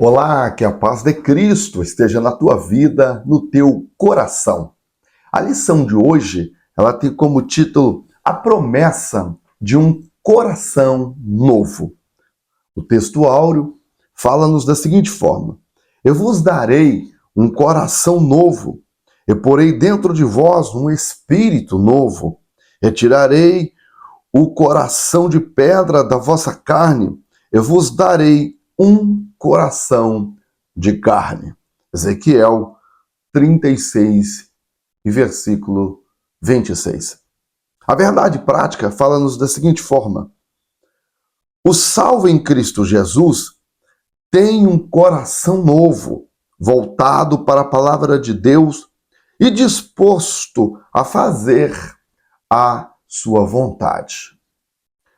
Olá, que a paz de Cristo esteja na tua vida, no teu coração. A lição de hoje, ela tem como título A Promessa de um Coração Novo. O texto áureo fala-nos da seguinte forma: Eu vos darei um coração novo, eu porei dentro de vós um espírito novo, retirarei o coração de pedra da vossa carne, eu vos darei um coração de carne. Ezequiel 36 e versículo 26. A verdade prática fala-nos da seguinte forma: o salvo em Cristo Jesus tem um coração novo, voltado para a palavra de Deus e disposto a fazer a sua vontade.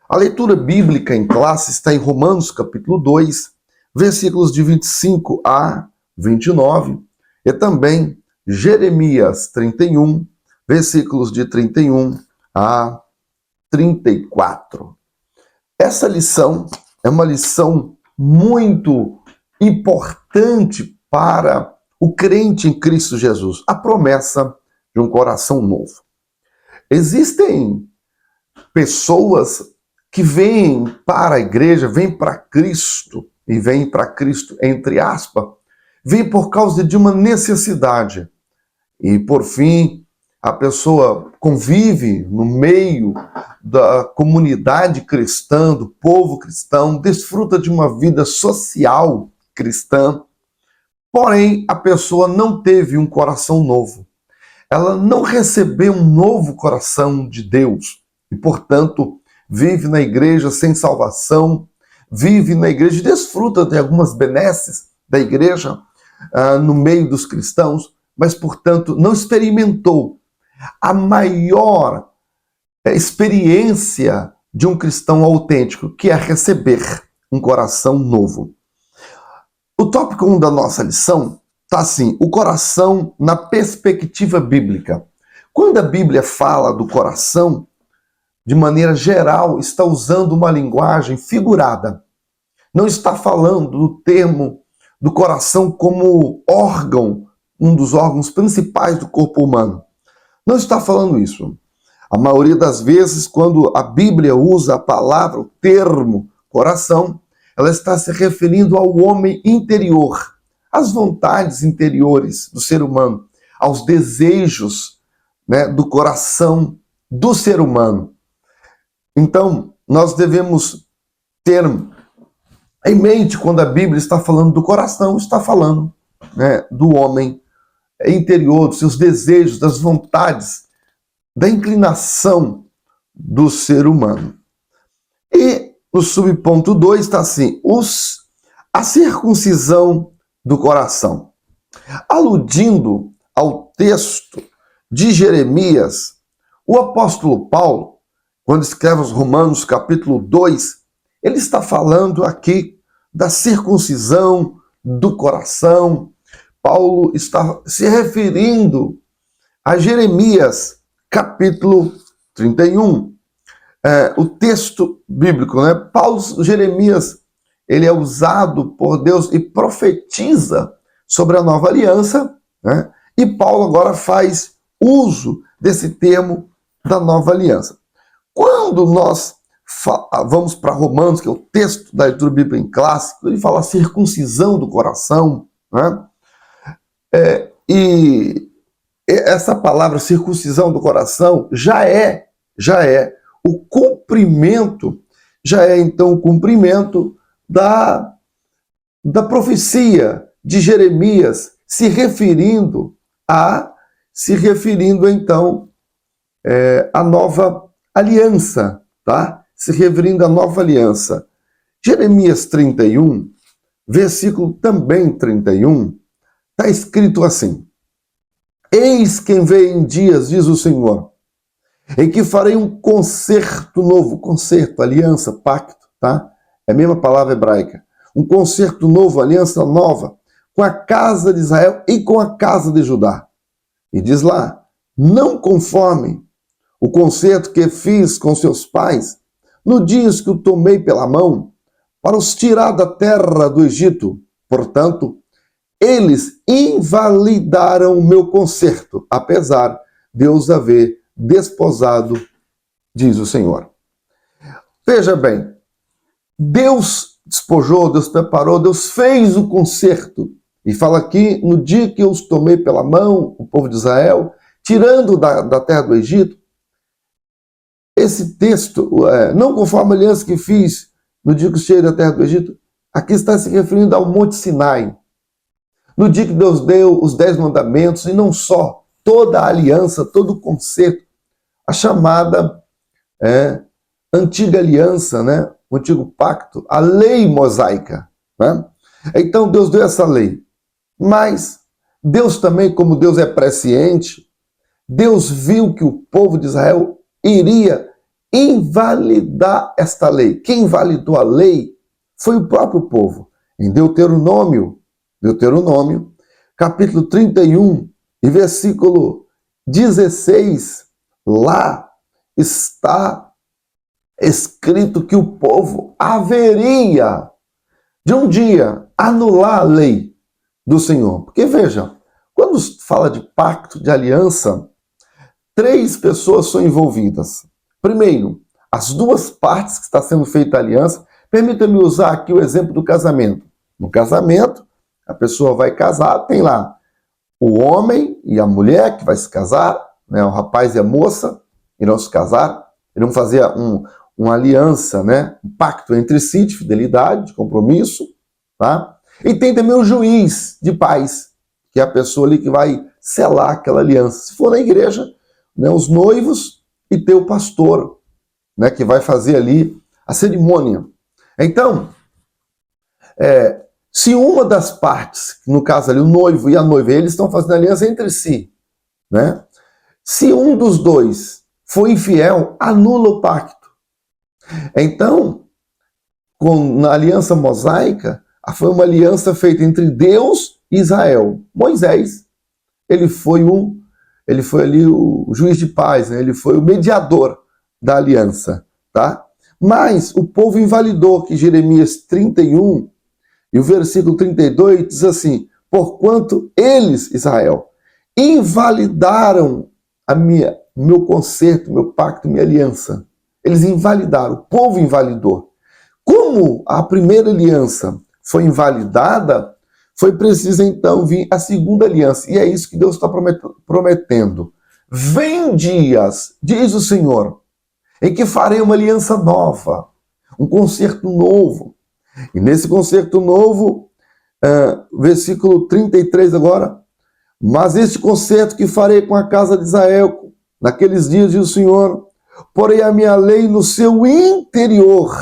A leitura bíblica em classe está em Romanos capítulo 2, versículos de 25 a 29, e também Jeremias 31, versículos de 31 a 34. Essa lição é uma lição muito importante para o crente em Cristo Jesus, a promessa de um coração novo. Existem pessoas que vêm para a igreja, vêm para Cristo, e vêm para Cristo, entre aspas, vêm por causa de uma necessidade. E, por fim, a pessoa convive no meio da comunidade cristã, do povo cristão, desfruta de uma vida social cristã, porém, a pessoa não teve um coração novo. Ela não recebeu um novo coração de Deus e, portanto, vive na igreja sem salvação, vive na igreja e desfruta de algumas benesses da igreja no meio dos cristãos, mas, portanto, não experimentou a maior experiência de um cristão autêntico, que é receber um coração novo. O tópico 1 da nossa lição está assim: o coração na perspectiva bíblica. Quando a Bíblia fala do coração, de maneira geral, está usando uma linguagem figurada. Não está falando do termo do coração como órgão, um dos órgãos principais do corpo humano. Não está falando isso. A maioria das vezes, quando a Bíblia usa a palavra, o termo coração, ela está se referindo ao homem interior, às vontades interiores do ser humano, aos desejos, do coração do ser humano. Então, nós devemos ter em mente, quando a Bíblia está falando do coração, está falando do homem interior, dos seus desejos, das vontades, da inclinação do ser humano. E no subponto 2 está assim: a circuncisão do coração. Aludindo ao texto de Jeremias, o apóstolo Paulo, quando escreve aos Romanos capítulo 2, ele está falando aqui da circuncisão do coração. Paulo está se referindo a Jeremias capítulo 31. O texto bíblico, Jeremias, ele é usado por Deus e profetiza sobre a nova aliança, e Paulo agora faz uso desse termo da nova aliança. Quando nós vamos para Romanos, que é o texto da leitura bíblica em clássico, ele fala circuncisão do coração, e essa palavra circuncisão do coração já é o cumprimento, então o cumprimento da profecia de Jeremias, se referindo então à nova aliança, tá? Se referindo à nova aliança. Jeremias 31, versículo também 31, está escrito assim: Eis quem vem em dias, diz o Senhor, em que farei um concerto novo, concerto, aliança, pacto, tá? É a mesma palavra hebraica. Um concerto novo, aliança nova, com a casa de Israel e com a casa de Judá. E diz lá: não conformem o concerto que fiz com seus pais, no dia que o tomei pela mão, para os tirar da terra do Egito, Portanto, eles invalidaram o meu concerto, apesar de eu os haver desposado, diz o Senhor. Veja bem, Deus despojou, Deus preparou, Deus fez o concerto. E fala aqui, no dia que eu os tomei pela mão, o povo de Israel, tirando da terra do Egito, esse texto, não conforme a aliança que fiz no dia que os tirei da terra do Egito, aqui está se referindo ao Monte Sinai. No dia que Deus deu os 10 mandamentos, e não só, toda a aliança, todo o concerto, a chamada antiga aliança, né? O antigo pacto, a lei mosaica. Né? Então Deus deu essa lei. Mas Deus também, como Deus é presciente, Deus viu que o povo de Israel iria invalidar esta lei. Quem invalidou a lei foi o próprio povo. Em Deuteronômio, capítulo 31, e versículo 16, lá está escrito que o povo haveria de um dia anular a lei do Senhor. Porque veja, quando fala de pacto, de aliança, 3 pessoas são envolvidas. Primeiro, as duas partes que está sendo feita a aliança. Permita-me usar aqui o exemplo do casamento. No casamento, a pessoa vai casar, tem lá o homem e a mulher que vai se casar, né, o rapaz e a moça irão se casar, irão fazer uma aliança, né, um pacto entre si de fidelidade, de compromisso, tá? E tem também o juiz de paz, que é a pessoa ali que vai selar aquela aliança. Se for na igreja, né, os noivos, e tem o pastor, né, que vai fazer ali a cerimônia. Então, se uma das partes, no caso ali o noivo e a noiva, eles estão fazendo aliança entre si, né? Se um dos dois for infiel, anula o pacto. Então, na aliança mosaica, foi uma aliança feita entre Deus e Israel. Moisés, ele foi ali o juiz de paz, né? Ele foi o mediador da aliança, tá? Mas o povo invalidou, que Jeremias 31 e o versículo 32 diz assim: porquanto eles, Israel, invalidaram meu concerto, meu pacto, minha aliança. Eles invalidaram, o povo invalidou. Como a primeira aliança foi invalidada, foi preciso então vir a segunda aliança. E é isso que Deus está prometendo. Vem dias, diz o Senhor, em que farei uma aliança nova, um concerto novo. E nesse concerto novo, versículo 33 agora, mas este concerto que farei com a casa de Israel, naqueles dias, diz o Senhor, porei a minha lei no seu interior,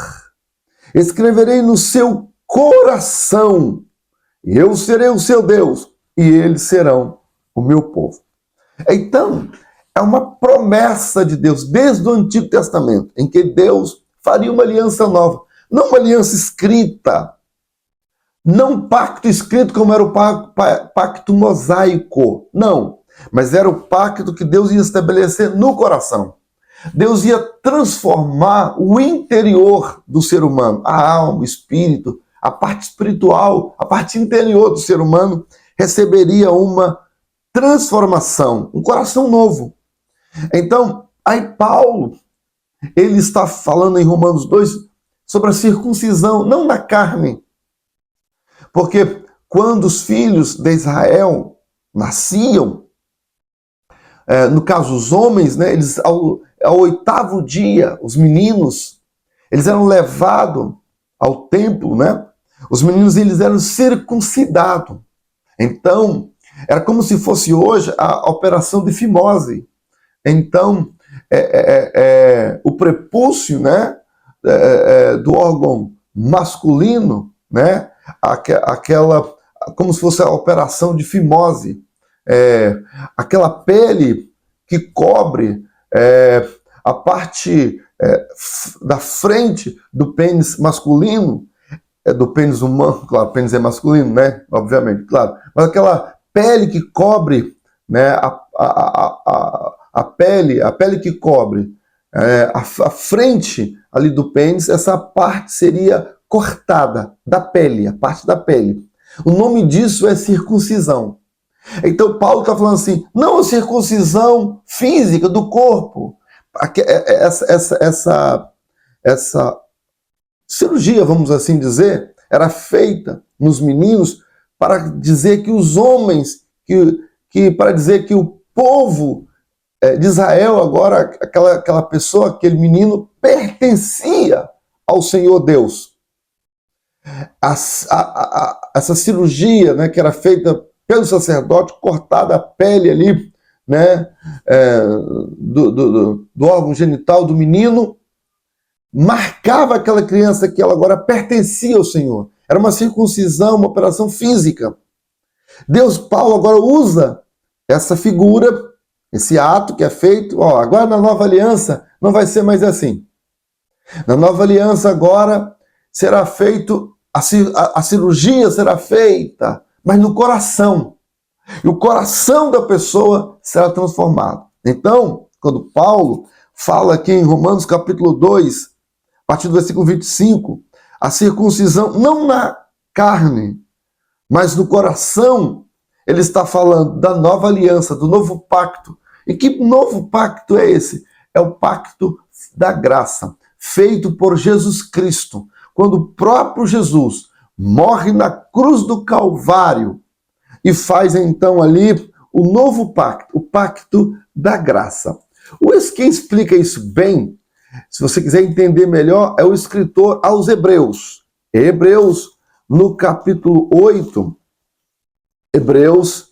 escreverei no seu coração, e eu serei o seu Deus, e eles serão o meu povo. Então, é uma promessa de Deus, desde o Antigo Testamento, em que Deus faria uma aliança nova. Não uma aliança escrita, não um pacto escrito como era o pacto mosaico, não. Mas era o pacto que Deus ia estabelecer no coração. Deus ia transformar o interior do ser humano, a alma, o espírito, a parte espiritual, a parte interior do ser humano, receberia uma transformação, um coração novo. Então, aí Paulo, ele está falando em Romanos 2 sobre a circuncisão, não da carne. Porque quando os filhos de Israel nasciam, no caso os homens, né, eles ao 8º dia, os meninos, eles eram levados ao templo, né? Os meninos, eles eram circuncidados. Então, era como se fosse hoje a operação de fimose. Então, o prepúcio, né, do órgão masculino, né, aquela, como se fosse a operação de fimose, aquela pele que cobre a parte da frente do pênis masculino, do pênis humano, claro, o pênis é masculino, né, obviamente, claro, mas aquela pele que cobre, né, a pele que cobre a frente ali do pênis, essa parte seria cortada da pele, a parte da pele. O nome disso é circuncisão. Então Paulo está falando assim, não a circuncisão física do corpo, essa cirurgia, vamos assim dizer, era feita nos meninos para dizer que os homens, para dizer que o povo de Israel, agora aquela pessoa, aquele menino, pertencia ao Senhor Deus. Essa cirurgia, né, que era feita pelo sacerdote, cortada a pele ali, né, do órgão genital do menino, marcava aquela criança que ela agora pertencia ao Senhor. Era uma circuncisão, uma operação física. Paulo agora usa essa figura, esse ato que é feito. Agora na nova aliança não vai ser mais assim. Na nova aliança agora será feito, a cirurgia será feita, mas no coração. E o coração da pessoa será transformado. Então, quando Paulo fala aqui em Romanos capítulo 2, a partir do versículo 25, a circuncisão não na carne, mas no coração, ele está falando da nova aliança, do novo pacto. E que novo pacto é esse? É o pacto da graça, feito por Jesus Cristo, quando o próprio Jesus morre na cruz do Calvário e faz então ali o novo pacto, o pacto da graça. Quem explica isso bem, se você quiser entender melhor, é o escritor aos Hebreus. Hebreus, no capítulo 8, Hebreus,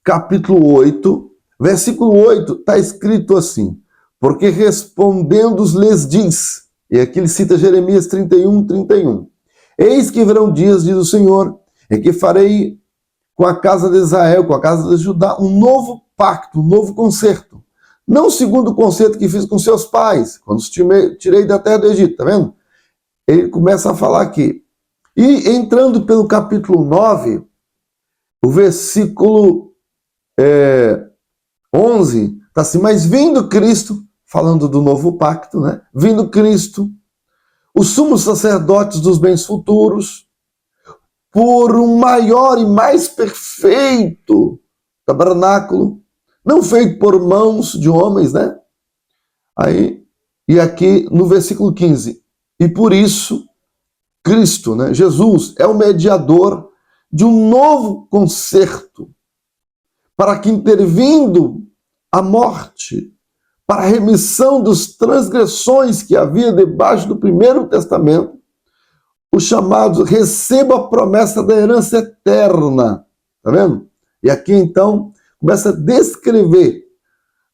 capítulo 8, versículo 8, está escrito assim, porque respondendo lhes diz, e aqui ele cita Jeremias 31, eis que virão dias, diz o Senhor, em que farei com a casa de Israel, com a casa de Judá, um novo pacto, um novo concerto. Não segundo o concerto que fiz com seus pais, quando os tirei da terra do Egito, tá vendo? Ele começa a falar aqui. E entrando pelo capítulo 9, o versículo 11, está assim, mas vindo Cristo, falando do novo pacto, né? Vindo Cristo, os sumos sacerdotes dos bens futuros, por um maior e mais perfeito tabernáculo, não feito por mãos de homens, né? E aqui no versículo 15, e por isso, Cristo, né? Jesus, é o mediador de um novo concerto, para que intervindo a morte, para a remissão das transgressões que havia debaixo do primeiro testamento, os chamados recebam a promessa da herança eterna. Tá vendo? E aqui então começa a descrever.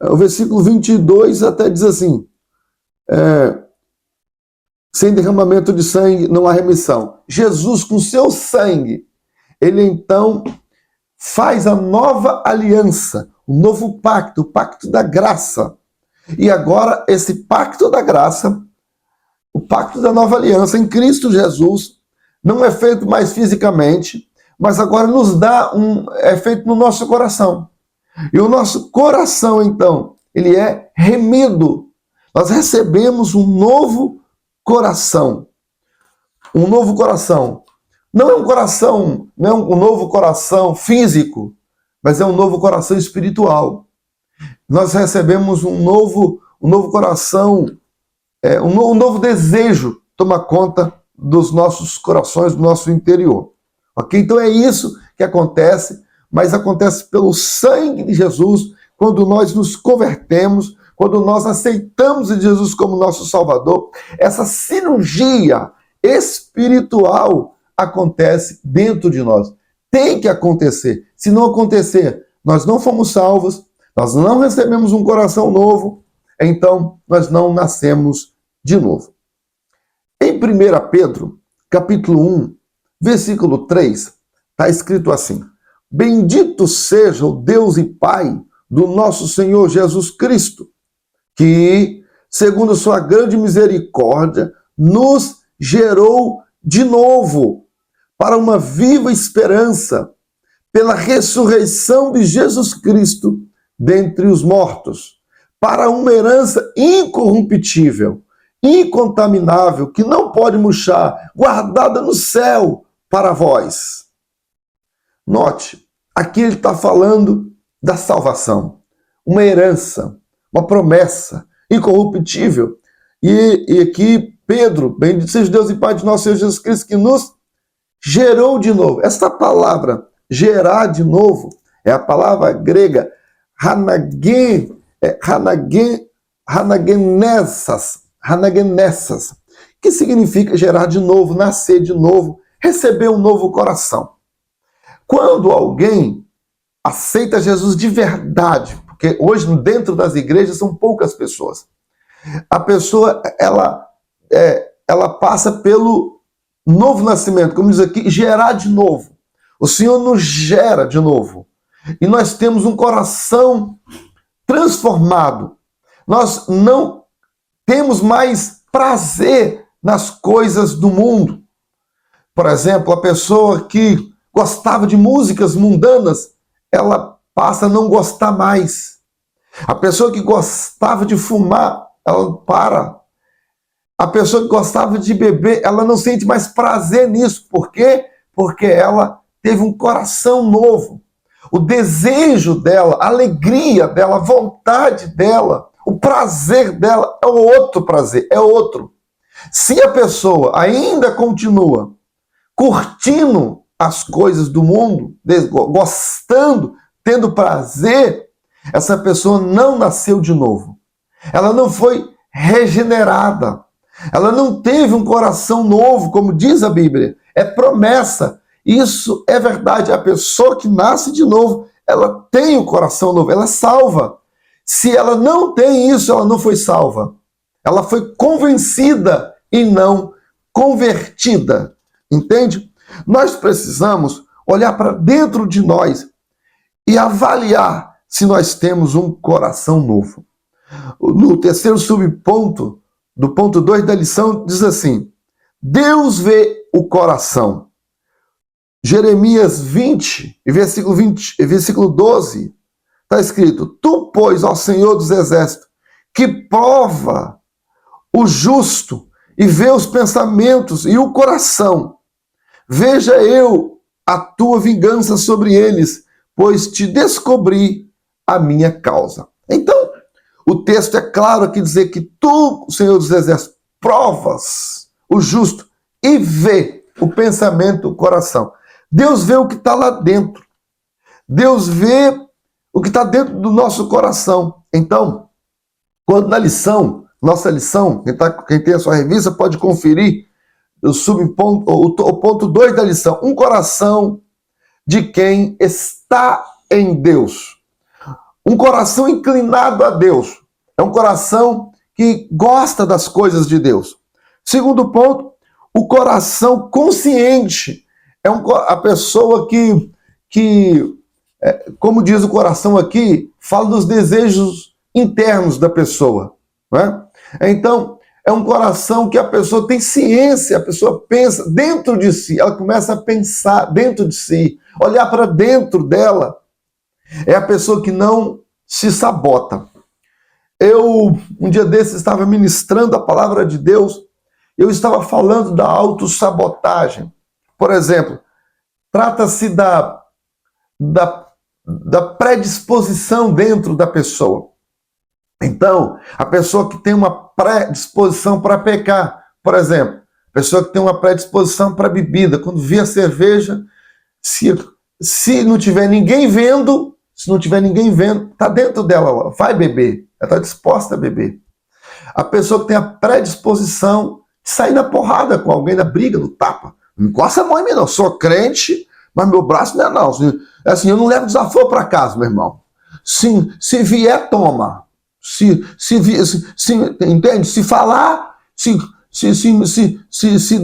O versículo 22 até diz assim, sem derramamento de sangue não há remissão. Jesus, com seu sangue, ele então faz a nova aliança, o novo pacto, o pacto da graça. E agora esse pacto da graça, o pacto da nova aliança em Cristo Jesus, não é feito mais fisicamente, mas agora é feito no nosso coração. E o nosso coração, então, ele é remido. Nós recebemos um novo coração. Um novo coração. Não é um coração, não é um novo coração físico, mas é um novo coração espiritual. Nós recebemos um novo coração, um novo desejo toma conta dos nossos corações, do nosso interior. Ok? Então é isso que acontece, mas acontece pelo sangue de Jesus, quando nós nos convertemos, quando nós aceitamos Jesus como nosso Salvador. Essa cirurgia espiritual acontece dentro de nós. Tem que acontecer. Se não acontecer, nós não fomos salvos, nós não recebemos um coração novo, então nós não nascemos de novo. Em 1 Pedro, capítulo 1, versículo 3, está escrito assim, bendito seja o Deus e Pai do nosso Senhor Jesus Cristo, que, segundo sua grande misericórdia, nos gerou de novo para uma viva esperança, pela ressurreição de Jesus Cristo dentre os mortos, para uma herança incorruptível, incontaminável, que não pode murchar, guardada no céu para vós. Note, aqui ele está falando da salvação, uma herança, uma promessa incorruptível. E aqui Pedro, bendito seja Deus e Pai de nosso Senhor Jesus Cristo, que nos gerou de novo. Essa palavra, gerar de novo, é a palavra grega hanagenessas, que significa gerar de novo, nascer de novo, receber um novo coração. Quando alguém aceita Jesus de verdade, porque hoje dentro das igrejas são poucas pessoas, a pessoa ela passa pelo novo nascimento, como diz aqui, gerar de novo. O Senhor nos gera de novo. E nós temos um coração transformado. Nós não temos mais prazer nas coisas do mundo. Por exemplo, a pessoa que gostava de músicas mundanas, ela passa a não gostar mais. A pessoa que gostava de fumar, ela para. A pessoa que gostava de beber, ela não sente mais prazer nisso. Por quê? Porque ela teve um coração novo. O desejo dela, a alegria dela, a vontade dela, o prazer dela é outro prazer, é outro. Se a pessoa ainda continua curtindo as coisas do mundo, gostando, tendo prazer, essa pessoa não nasceu de novo. Ela não foi regenerada. Ela não teve um coração novo, como diz a Bíblia. É promessa. Isso é verdade. A pessoa que nasce de novo, ela tem o coração novo, ela é salva. Se ela não tem isso, ela não foi salva. Ela foi convencida e não convertida. Entende? Nós precisamos olhar para dentro de nós e avaliar se nós temos um coração novo. No terceiro subponto, do ponto 2 da lição, diz assim: Deus vê o coração. Jeremias 20, versículo 12, está escrito: Tu, pois, ó Senhor dos Exércitos, que prova o justo e vê os pensamentos e o coração, veja eu a tua vingança sobre eles, pois te descobri a minha causa. Então, o texto é claro aqui dizer que tu, Senhor dos Exércitos, provas o justo e vê o pensamento, o coração. Deus vê o que está lá dentro. Deus vê o que está dentro do nosso coração. Então, quando na lição, nossa lição, quem tem a sua revista pode conferir o ponto 2 da lição. Um coração de quem está em Deus. Um coração inclinado a Deus. É um coração que gosta das coisas de Deus. Segundo ponto, o coração consciente. A pessoa que, como diz o coração aqui, fala dos desejos internos da pessoa. Né? Então, é um coração que a pessoa tem ciência, a pessoa pensa dentro de si, ela começa a pensar dentro de si, olhar para dentro dela. É a pessoa que não se sabota. Eu, um dia desses, estava ministrando a palavra de Deus, eu estava falando da autossabotagem. Por exemplo, trata-se da predisposição dentro da pessoa. Então, a pessoa que tem uma predisposição para pecar, por exemplo, a pessoa que tem uma predisposição para bebida, quando vê a cerveja, se não tiver ninguém vendo, está dentro dela, ela vai beber, ela está disposta a beber. A pessoa que tem a predisposição de sair na porrada com alguém, na briga, no tapa. Não encosta a mão em mim, não. Sou crente, mas meu braço não é não. Assim, eu não levo desaforo para casa, meu irmão. Se vier, toma. Entende? Se falar, se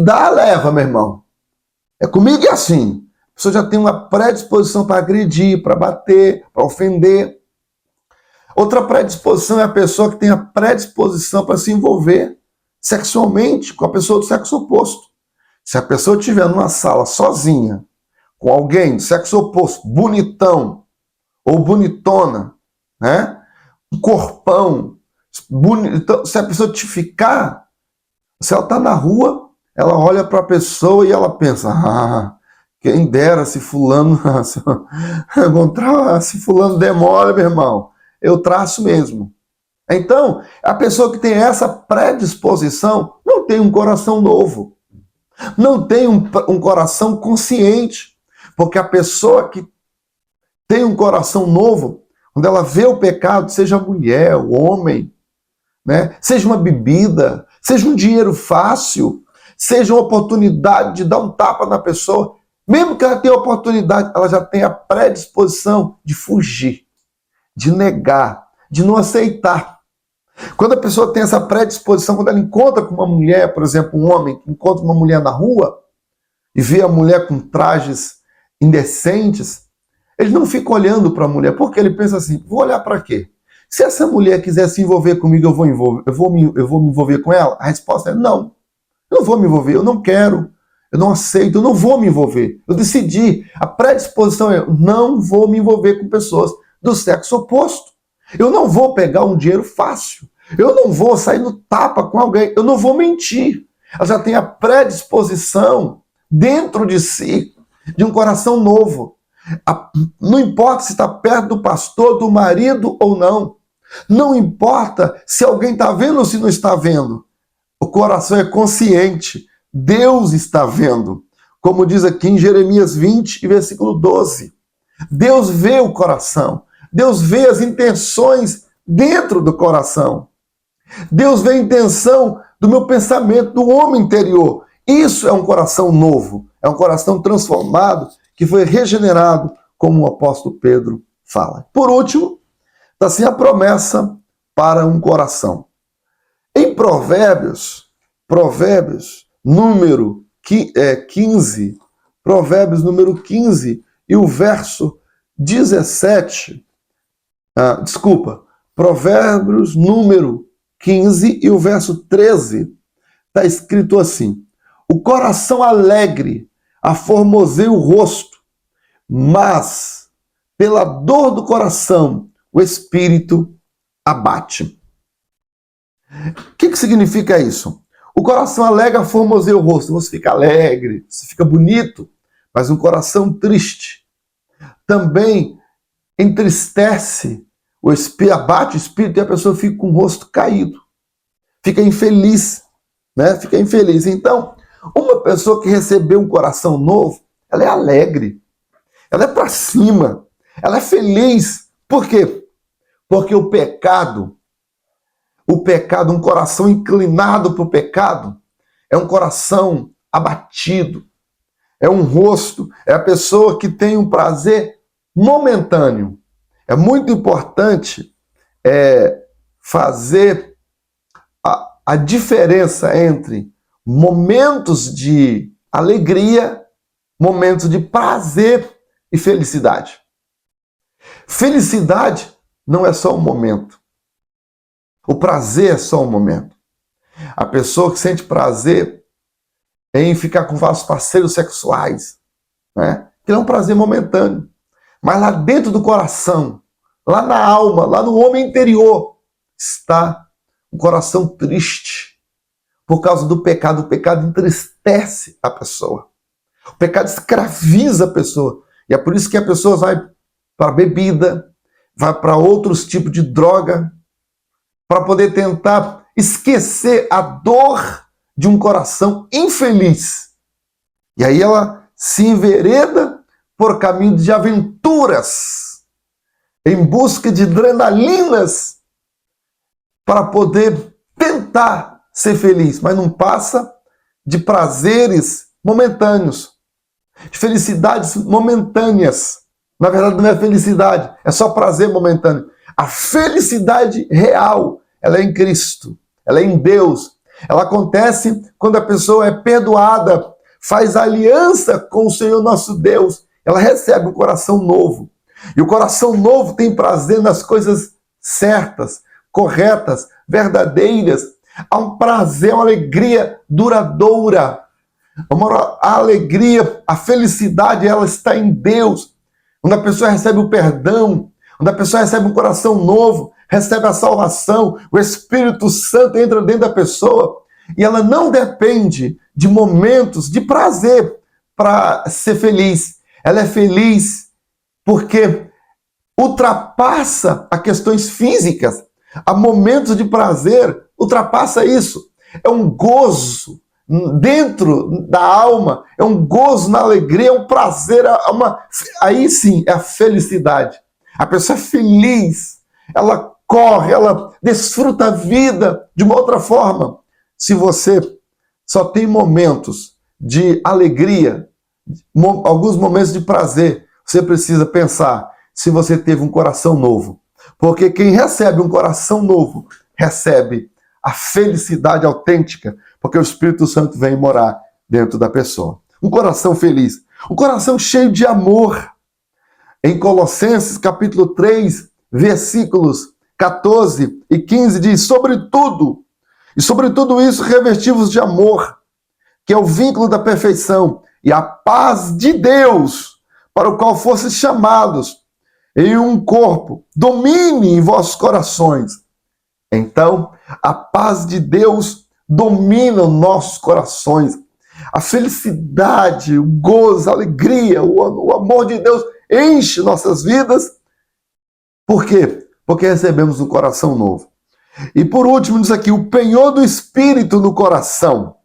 dá, leva, meu irmão. É comigo é assim. A pessoa já tem uma predisposição para agredir, para bater, para ofender. Outra predisposição é a pessoa que tem a predisposição para se envolver sexualmente com a pessoa do sexo oposto. Se a pessoa estiver numa sala sozinha, com alguém do sexo oposto, bonitão ou bonitona, né? Um corpão, bonitão, se a pessoa te ficar, se ela está na rua, ela olha para a pessoa e ela pensa, Quem dera se fulano, se fulano demora, meu irmão, eu traço mesmo. Então, a pessoa que tem essa predisposição não tem um coração novo, não tem um coração consciente, porque a pessoa que tem um coração novo, quando ela vê o pecado, seja a mulher, o homem, né? Seja uma bebida, seja um dinheiro fácil, seja uma oportunidade de dar um tapa na pessoa, mesmo que ela tenha a oportunidade, ela já tem a predisposição de fugir, de negar, de não aceitar. Quando a pessoa tem essa predisposição, quando ela encontra com uma mulher, por exemplo, um homem que encontra uma mulher na rua e vê a mulher com trajes indecentes, ele não fica olhando para a mulher, porque ele pensa assim, vou olhar para quê? Se essa mulher quiser se envolver comigo, eu vou me envolver com ela? A resposta é não. Eu não vou me envolver, eu não quero, eu não aceito, eu não vou me envolver. Eu decidi, a predisposição é, não vou me envolver com pessoas do sexo oposto. Eu não vou pegar um dinheiro fácil. Eu não vou sair no tapa com alguém. Eu não vou mentir. Ela já tem a predisposição dentro de si de um coração novo. Não importa se está perto do pastor, do marido ou não. Não importa se alguém está vendo ou se não está vendo. O coração é consciente. Deus está vendo. Como diz aqui em Jeremias 20, versículo 12. Deus vê o coração. Deus vê as intenções dentro do coração. Deus vê a intenção do meu pensamento, do homem interior. Isso é um coração novo. É um coração transformado, que foi regenerado, como o apóstolo Pedro fala. Por último, está assim a promessa para um coração. Em Provérbios número 15, Provérbios número 15 e o verso 17, Provérbios número 15 e o verso 13, está escrito assim: o coração alegre aformoseia o rosto, mas pela dor do coração o espírito abate. O que significa isso? O coração alegre aformoseia o rosto, você fica alegre, você fica bonito, mas um coração triste também entristece, abate o espírito e a pessoa fica com o rosto caído, fica infeliz, né? Fica infeliz. Então, uma pessoa que recebeu um coração novo, ela é alegre, ela é para cima, ela é feliz. Por quê? Porque o pecado, um coração inclinado para o pecado, é um coração abatido, é um rosto, é a pessoa que tem um prazer momentâneo. É muito importante fazer a diferença entre momentos de alegria, momentos de prazer e felicidade. Felicidade não é só um momento. O prazer é só um momento. A pessoa que sente prazer em ficar com vários parceiros sexuais, né? Que é um prazer momentâneo. Mas lá dentro do coração, lá na alma, lá no homem interior, está um coração triste por causa do pecado. O pecado entristece a pessoa. O pecado escraviza a pessoa. E é por isso que a pessoa vai para a bebida, vai para outros tipos de droga, para poder tentar esquecer a dor de um coração infeliz. E aí ela se envereda por caminho de aventuras, em busca de adrenalinas, para poder tentar ser feliz, mas não passa de prazeres momentâneos, de felicidades momentâneas. Na verdade, não é felicidade, é só prazer momentâneo. A felicidade real, ela é em Cristo, ela é em Deus. Ela acontece quando a pessoa é perdoada, faz aliança com o Senhor nosso Deus. Ela recebe um coração novo. E o coração novo tem prazer nas coisas certas, corretas, verdadeiras. Há um prazer, uma alegria duradoura. A alegria, a felicidade, ela está em Deus. Quando a pessoa recebe o perdão, quando a pessoa recebe um coração novo, recebe a salvação, o Espírito Santo entra dentro da pessoa e ela não depende de momentos de prazer para ser feliz. Ela é feliz porque ultrapassa as questões físicas. Há momentos de prazer, ultrapassa isso. É um gozo dentro da alma, é um gozo na alegria, é um prazer, aí sim é a felicidade. A pessoa é feliz, ela corre, ela desfruta a vida de uma outra forma. Se você só tem momentos de alegria, alguns momentos de prazer, você precisa pensar se você teve um coração novo. Porque quem recebe um coração novo, recebe a felicidade autêntica, porque o Espírito Santo vem morar dentro da pessoa. Um coração feliz, um coração cheio de amor. Em Colossenses capítulo 3, versículos 14 e 15 diz: sobretudo, e sobre tudo isso revestivos de amor, que é o vínculo da perfeição, e a paz de Deus, para o qual fostes chamados, em um corpo, domine em vossos corações. Então, a paz de Deus domina os nossos corações. A felicidade, o gozo, a alegria, o amor de Deus enche nossas vidas. Por quê? Porque recebemos um coração novo. E por último, diz aqui, o penhor do Espírito no coração.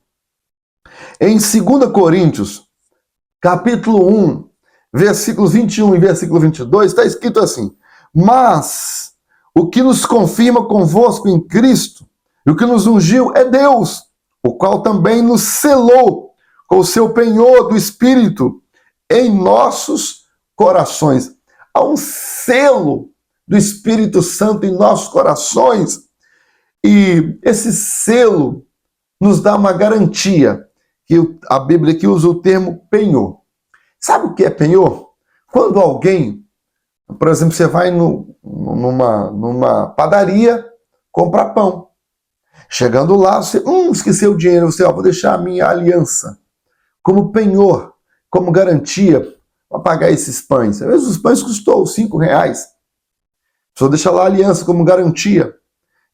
Em 2 Coríntios, capítulo 1, versículo 21 e versículo 22, está escrito assim: mas o que nos confirma convosco em Cristo e o que nos ungiu é Deus, o qual também nos selou com o seu penhor do Espírito em nossos corações. Há um selo do Espírito Santo em nossos corações, e esse selo nos dá uma garantia, que a Bíblia aqui usa o termo penhor. Sabe o que é penhor? Quando alguém, por exemplo, você vai numa padaria comprar pão. Chegando lá, você esqueceu o dinheiro, você, vou deixar a minha aliança como penhor, como garantia para pagar esses pães. Às vezes os pães custou R$5. A pessoa deixa lá a aliança como garantia.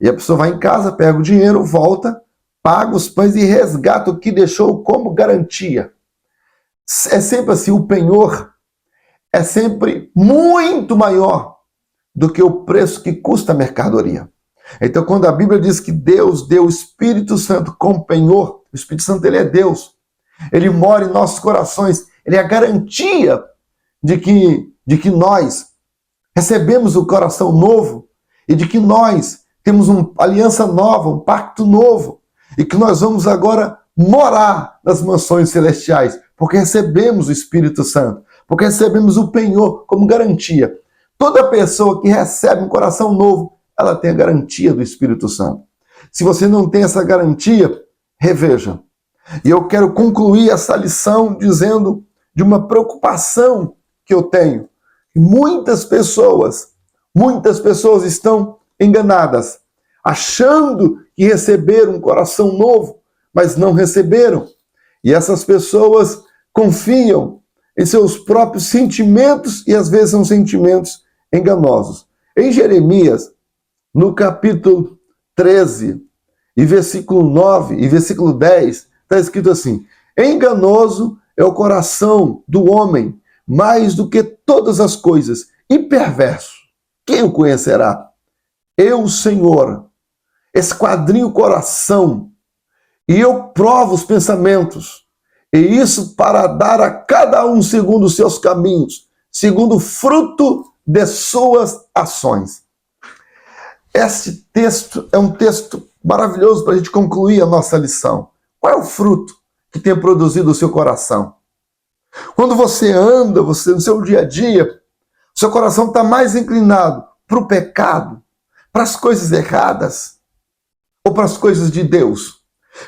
E a pessoa vai em casa, pega o dinheiro, volta, paga os pães e resgata o que deixou como garantia. É sempre assim, o penhor é sempre muito maior do que o preço que custa a mercadoria. Então, quando a Bíblia diz que Deus deu o Espírito Santo como penhor, o Espírito Santo, ele é Deus. Ele mora em nossos corações. Ele é a garantia de que nós recebemos o coração novo e de que nós temos uma aliança nova, um pacto novo, e que nós vamos agora morar nas mansões celestiais, porque recebemos o Espírito Santo, porque recebemos o penhor como garantia. Toda pessoa que recebe um coração novo, ela tem a garantia do Espírito Santo. Se você não tem essa garantia, reveja. E eu quero concluir essa lição dizendo de uma preocupação que eu tenho. Muitas pessoas estão enganadas, achando que receberam um coração novo, mas não receberam. E essas pessoas confiam em seus próprios sentimentos e às vezes são sentimentos enganosos. Em Jeremias, no capítulo 13, e versículo 9 e versículo 10, está escrito assim: enganoso é o coração do homem, mais do que todas as coisas, e perverso. Quem o conhecerá? Eu, Senhor, esquadrinho o coração, e eu provo os pensamentos, e isso para dar a cada um segundo os seus caminhos, segundo o fruto de suas ações. Este texto é um texto maravilhoso para a gente concluir a nossa lição. Qual é o fruto que tem produzido o seu coração? Quando você anda, no seu dia a dia, seu coração está mais inclinado para o pecado, para as coisas erradas, ou para as coisas de Deus?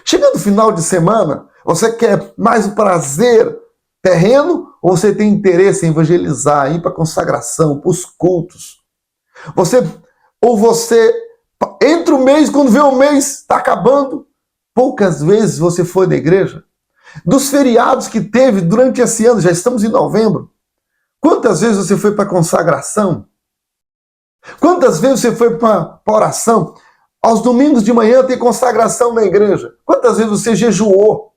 Chegando no final de semana, você quer mais o prazer terreno, ou você tem interesse em evangelizar, ir para a consagração, para os cultos? Você entra o mês, quando vê o mês, está acabando, poucas vezes você foi na igreja? Dos feriados que teve durante esse ano, já estamos em novembro, quantas vezes você foi para a consagração? Quantas vezes você foi para a oração? Aos domingos de manhã tem consagração na igreja. Quantas vezes você jejuou?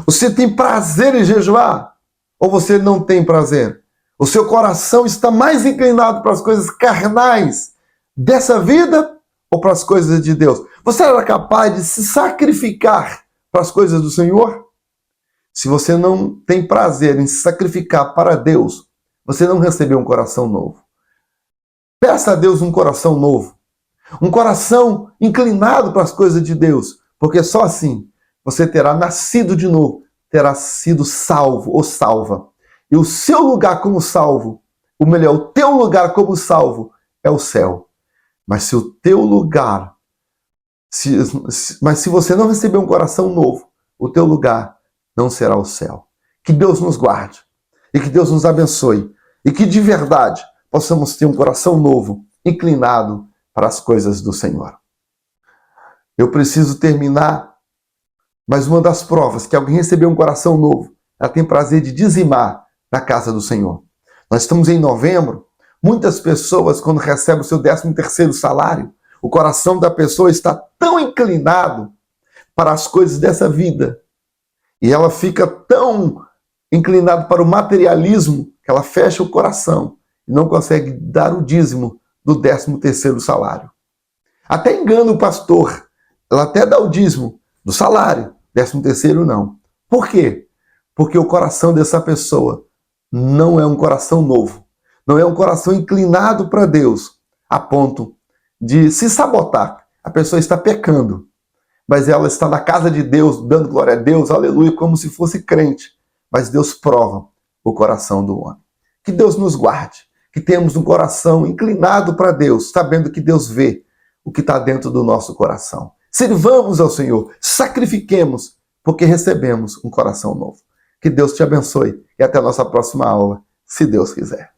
Você tem prazer em jejuar? Ou você não tem prazer? O seu coração está mais inclinado para as coisas carnais dessa vida ou para as coisas de Deus? Você era capaz de se sacrificar para as coisas do Senhor? Se você não tem prazer em se sacrificar para Deus, você não recebeu um coração novo. Peça a Deus um coração novo. Um coração inclinado para as coisas de Deus. Porque só assim você terá nascido de novo, terá sido salvo ou salva. E o seu lugar como salvo, ou melhor, o teu lugar como salvo é o céu. Mas se o teu lugar, mas se você não receber um coração novo, o teu lugar não será o céu. Que Deus nos guarde e que Deus nos abençoe e que de verdade possamos ter um coração novo, inclinado para as coisas do Senhor. Eu preciso terminar, mas uma das provas que alguém recebeu um coração novo, ela tem prazer de dizimar na casa do Senhor. Nós estamos em novembro, muitas pessoas quando recebem o seu 13º salário, o coração da pessoa está tão inclinado para as coisas dessa vida, e ela fica tão inclinada para o materialismo, que ela fecha o coração e não consegue dar o dízimo do 13º salário. Até engana o pastor, ela até dá o dízimo do salário, 13º não. Por quê? Porque o coração dessa pessoa não é um coração novo, não é um coração inclinado para Deus, a ponto de se sabotar. A pessoa está pecando, mas ela está na casa de Deus, dando glória a Deus, aleluia, como se fosse crente. Mas Deus prova o coração do homem. Que Deus nos guarde, que temos um coração inclinado para Deus, sabendo que Deus vê o que está dentro do nosso coração. Sirvamos ao Senhor, sacrifiquemos, porque recebemos um coração novo. Que Deus te abençoe e até a nossa próxima aula, se Deus quiser.